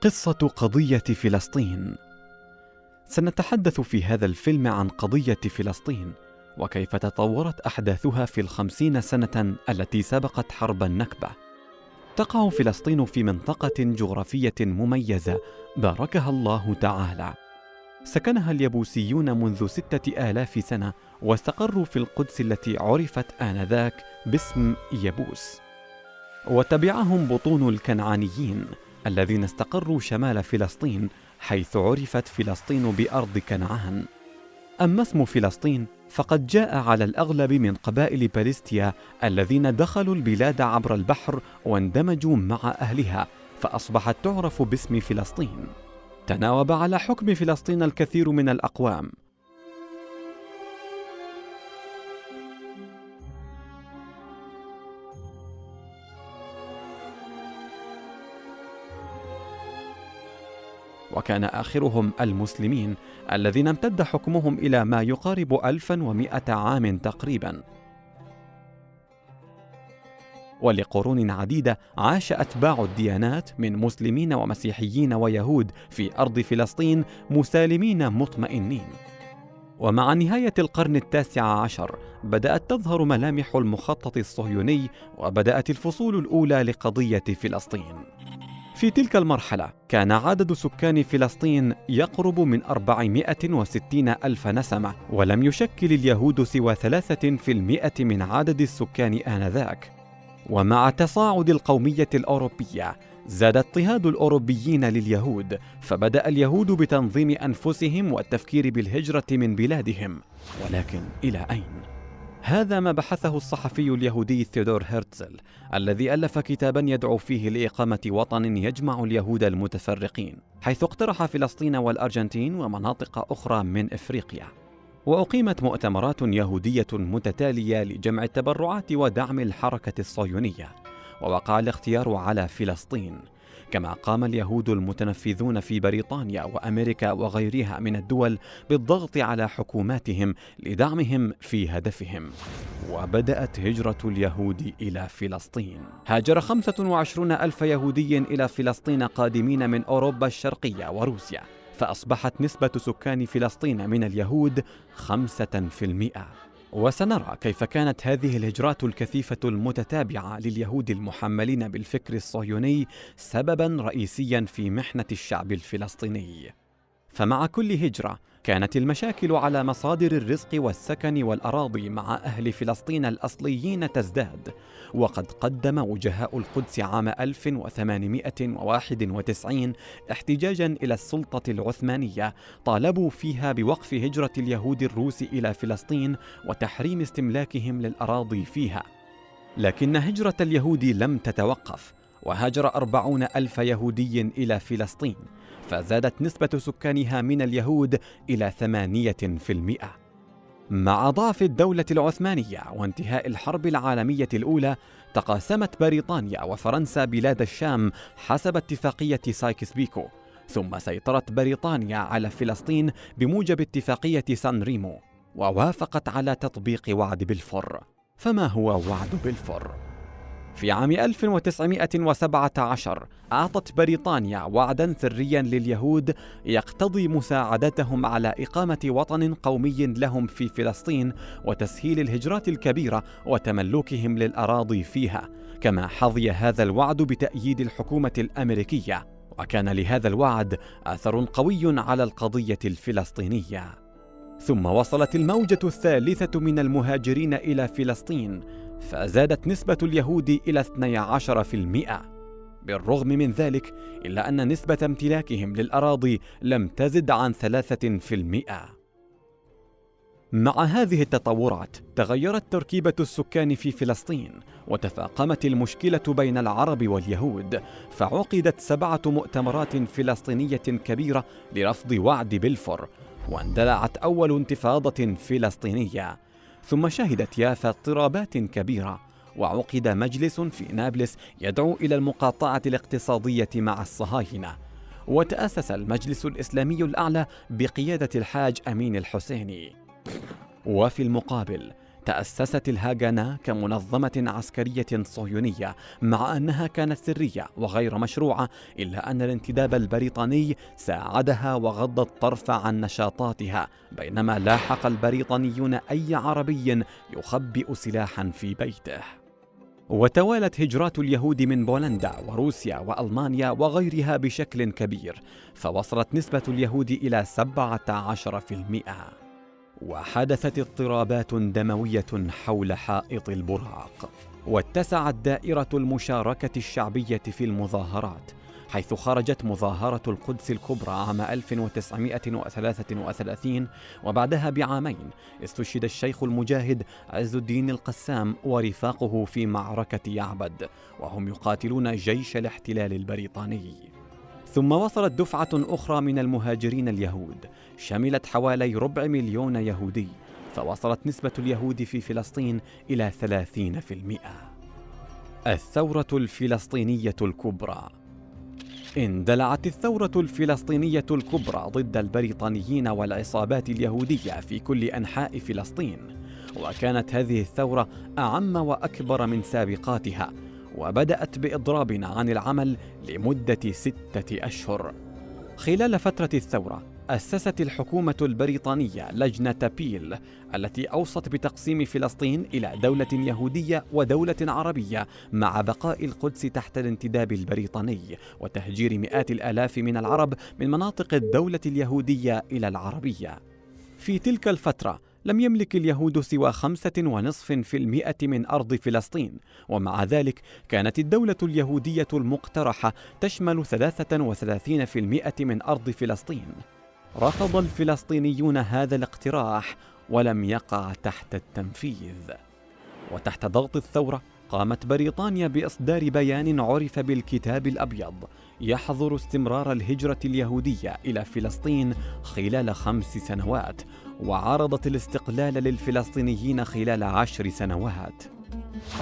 قصة قضية فلسطين. سنتحدث في هذا الفيلم عن قضية فلسطين وكيف تطورت أحداثها في 50 سنة التي سبقت حرب النكبة. تقع فلسطين في منطقة جغرافية مميزة باركها الله تعالى. سكنها اليبوسيون منذ 6000 سنة واستقروا في القدس التي عرفت آنذاك باسم يبوس، وتبعهم بطون الكنعانيين الذين استقروا شمال فلسطين حيث عرفت فلسطين بأرض كنعان. أما اسم فلسطين فقد جاء على الأغلب من قبائل بلستيا الذين دخلوا البلاد عبر البحر واندمجوا مع أهلها فأصبحت تعرف باسم فلسطين. تناوب على حكم فلسطين الكثير من الأقوام، وكان آخرهم المسلمين الذين امتد حكمهم إلى ما يقارب 1100 عام تقريبا. ولقرون عديدة عاش أتباع الديانات من مسلمين ومسيحيين ويهود في أرض فلسطين مسالمين مطمئنين. ومع نهاية القرن 19 بدأت تظهر ملامح المخطط الصهيوني وبدأت الفصول الأولى لقضية فلسطين. في تلك المرحلة كان عدد سكان فلسطين يقرب من 460 ألف نسمة، ولم يشكل اليهود سوى 3% من عدد السكان آنذاك. ومع تصاعد القومية الأوروبية زاد اضطهاد الأوروبيين لليهود، فبدأ اليهود بتنظيم أنفسهم والتفكير بالهجرة من بلادهم. ولكن إلى أين؟ هذا ما بحثه الصحفي اليهودي ثيودور هرتزل الذي ألف كتابا يدعو فيه لإقامة وطن يجمع اليهود المتفرقين، حيث اقترح فلسطين والأرجنتين ومناطق أخرى من إفريقيا. وأقيمت مؤتمرات يهودية متتالية لجمع التبرعات ودعم الحركة الصهيونية، ووقع الاختيار على فلسطين. كما قام اليهود المتنفذون في بريطانيا وأمريكا وغيرها من الدول بالضغط على حكوماتهم لدعمهم في هدفهم. وبدأت هجرة اليهود إلى فلسطين. هاجر 25 ألف يهودي إلى فلسطين قادمين من أوروبا الشرقية وروسيا، فأصبحت نسبة سكان فلسطين من اليهود 5%. وسنرى كيف كانت هذه الهجرات الكثيفة المتتابعة لليهود المحملين بالفكر الصهيوني سبباً رئيسياً في محنة الشعب الفلسطيني. فمع كل هجرة كانت المشاكل على مصادر الرزق والسكن والأراضي مع أهل فلسطين الأصليين تزداد. وقد قدم وجهاء القدس عام 1891 احتجاجاً إلى السلطة العثمانية طالبوا فيها بوقف هجرة اليهود الروس إلى فلسطين وتحريم استملاكهم للأراضي فيها. لكن هجرة اليهود لم تتوقف، وهاجر 40 ألف يهودي إلى فلسطين، فزادت نسبة سكانها من اليهود إلى 8%. مع ضعف الدولة العثمانية وانتهاء الحرب العالمية الأولى تقاسمت بريطانيا وفرنسا بلاد الشام حسب اتفاقية سايكس بيكو، ثم سيطرت بريطانيا على فلسطين بموجب اتفاقية سان ريمو، ووافقت على تطبيق وعد بلفور. فما هو وعد بلفور؟ في عام 1917 أعطت بريطانيا وعداً سرياً لليهود يقتضي مساعدتهم على إقامة وطن قومي لهم في فلسطين وتسهيل الهجرات الكبيرة وتملكهم للأراضي فيها. كما حظي هذا الوعد بتأييد الحكومة الأمريكية، وكان لهذا الوعد أثر قوي على القضية الفلسطينية. ثم وصلت الموجة الثالثة من المهاجرين إلى فلسطين، فزادت نسبة اليهود إلى 12%. بالرغم من ذلك إلا أن نسبة امتلاكهم للأراضي لم تزد عن 3%. مع هذه التطورات تغيرت تركيبة السكان في فلسطين، وتفاقمت المشكلة بين العرب واليهود، فعقدت 7 مؤتمرات فلسطينية كبيرة لرفض وعد بلفور، واندلعت أول انتفاضة فلسطينية. ثم شهدت يافا اضطرابات كبيرة، وعقد مجلس في نابلس يدعو إلى المقاطعة الاقتصادية مع الصهاينة، وتأسس المجلس الإسلامي الأعلى بقيادة الحاج أمين الحسيني. وفي المقابل تأسست الهاغانا كمنظمة عسكرية صهيونية، مع أنها كانت سرية وغير مشروعة، إلا أن الانتداب البريطاني ساعدها وغض الطرف عن نشاطاتها، بينما لاحق البريطانيون أي عربي يخبئ سلاحا في بيته. وتوالت هجرات اليهود من بولندا وروسيا وألمانيا وغيرها بشكل كبير، فوصلت نسبة اليهود إلى 17%. وحدثت اضطرابات دموية حول حائط البراق، واتسعت دائرة المشاركة الشعبية في المظاهرات، حيث خرجت مظاهرة القدس الكبرى عام 1933، وبعدها بعامين استشهد الشيخ المجاهد عز الدين القسام ورفاقه في معركة يعبد، وهم يقاتلون جيش الاحتلال البريطاني. ثم وصلت دفعة أخرى من المهاجرين اليهود، شملت حوالي 250,000 يهودي، فوصلت نسبة اليهود في فلسطين إلى 30%. الثورة الفلسطينية الكبرى. اندلعت الثورة الفلسطينية الكبرى ضد البريطانيين والعصابات اليهودية في كل أنحاء فلسطين، وكانت هذه الثورة أعم وأكبر من سابقاتها، وبدأت بإضراب عن العمل لمدة 6 أشهر. خلال فترة الثورة أسست الحكومة البريطانية لجنة بيل، التي أوصت بتقسيم فلسطين إلى دولة يهودية ودولة عربية، مع بقاء القدس تحت الانتداب البريطاني، وتهجير مئات الآلاف من العرب من مناطق الدولة اليهودية إلى العربية. في تلك الفترة لم يملك اليهود سوى 5.5% من أرض فلسطين، ومع ذلك كانت الدولة اليهودية المقترحة تشمل 33% من أرض فلسطين. رفض الفلسطينيون هذا الاقتراح ولم يقع تحت التنفيذ. وتحت ضغط الثورة قامت بريطانيا بإصدار بيان عرف بالكتاب الأبيض يحظر استمرار الهجرة اليهودية إلى فلسطين خلال 5 سنوات، وعرضت الاستقلال للفلسطينيين خلال 10 سنوات.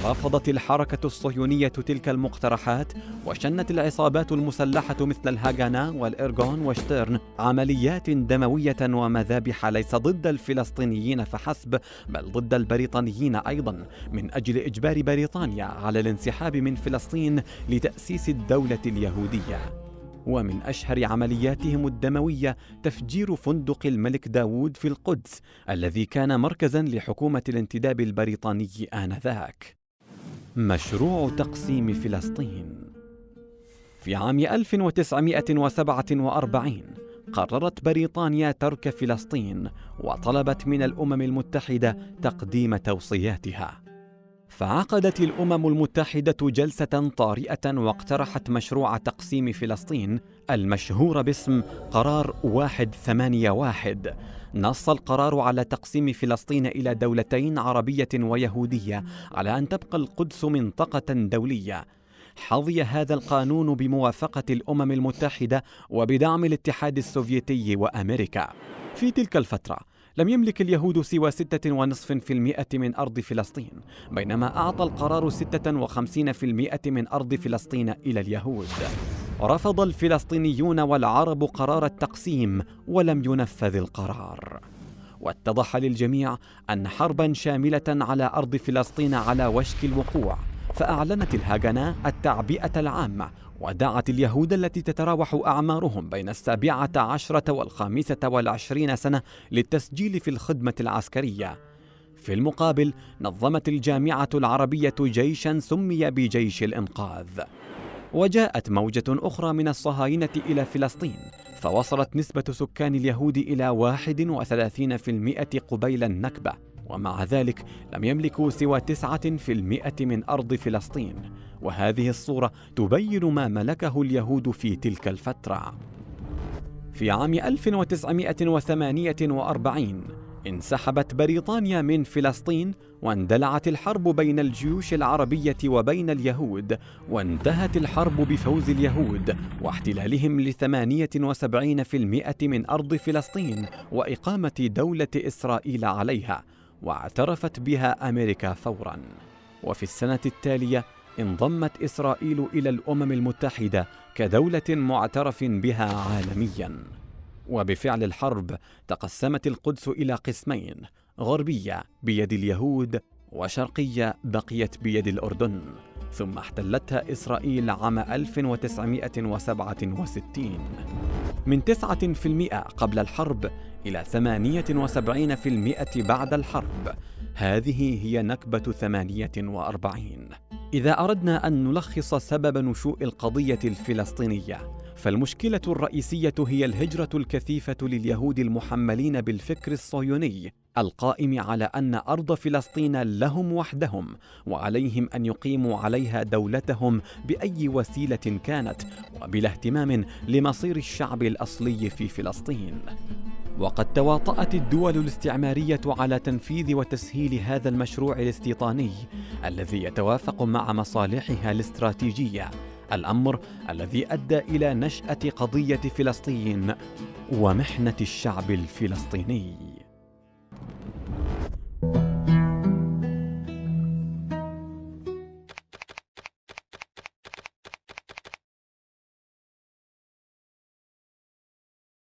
رفضت الحركة الصهيونية تلك المقترحات، وشنت العصابات المسلحة مثل الهاغانا والإرغون وشتيرن عمليات دموية ومذابح ليس ضد الفلسطينيين فحسب، بل ضد البريطانيين أيضا، من أجل إجبار بريطانيا على الانسحاب من فلسطين لتأسيس الدولة اليهودية. ومن أشهر عملياتهم الدموية تفجير فندق الملك داوود في القدس، الذي كان مركزاً لحكومة الانتداب البريطاني آنذاك. مشروع تقسيم فلسطين. في عام 1947 قررت بريطانيا ترك فلسطين، وطلبت من الأمم المتحدة تقديم توصياتها. فعقدت الأمم المتحدة جلسة طارئة واقترحت مشروع تقسيم فلسطين المشهور باسم قرار 181. نص القرار على تقسيم فلسطين إلى دولتين عربية ويهودية، على أن تبقى القدس منطقة دولية. حظي هذا القانون بموافقة الأمم المتحدة وبدعم الاتحاد السوفيتي وأمريكا. في تلك الفترة لم يملك اليهود سوى 6.5% من أرض فلسطين، بينما أعطى القرار 56% من أرض فلسطين إلى اليهود. رفض الفلسطينيون والعرب قرار التقسيم ولم ينفذ القرار. واتضح للجميع أن حربا شاملة على أرض فلسطين على وشك الوقوع، فأعلنت الهاغانا التعبئة العامة، ودعت اليهود التي تتراوح أعمارهم بين 17 و25 سنة للتسجيل في الخدمة العسكرية. في المقابل نظمت الجامعة العربية جيشا سمي بجيش الإنقاذ. وجاءت موجة أخرى من الصهاينة إلى فلسطين، فوصلت نسبة سكان اليهود إلى 31% قبيل النكبة، ومع ذلك لم يملكوا سوى 9% من أرض فلسطين. وهذه الصورة تبين ما ملكه اليهود في تلك الفترة. في عام 1948 انسحبت بريطانيا من فلسطين، واندلعت الحرب بين الجيوش العربية وبين اليهود، وانتهت الحرب بفوز اليهود واحتلالهم ل78% من أرض فلسطين وإقامة دولة إسرائيل عليها، واعترفت بها أمريكا فوراً. وفي السنة التالية انضمت إسرائيل إلى الأمم المتحدة كدولة معترف بها عالمياً. وبفعل الحرب تقسمت القدس إلى قسمين، غربية بيد اليهود وشرقية بقيت بيد الأردن، ثم احتلتها إسرائيل عام 1967 من 9% قبل الحرب إلى 78% بعد الحرب. هذه هي نكبة 48. إذا أردنا أن نلخص سبب نشوء القضية الفلسطينية، فالمشكلة الرئيسية هي الهجرة الكثيفة لليهود المحملين بالفكر الصهيوني القائم على أن أرض فلسطين لهم وحدهم، وعليهم أن يقيموا عليها دولتهم بأي وسيلة كانت، وبلا اهتمام لمصير الشعب الأصلي في فلسطين. وقد تواطأت الدول الاستعمارية على تنفيذ وتسهيل هذا المشروع الاستيطاني الذي يتوافق مع مصالحها الاستراتيجية، الأمر الذي أدى إلى نشأة قضية فلسطين ومحنة الشعب الفلسطيني.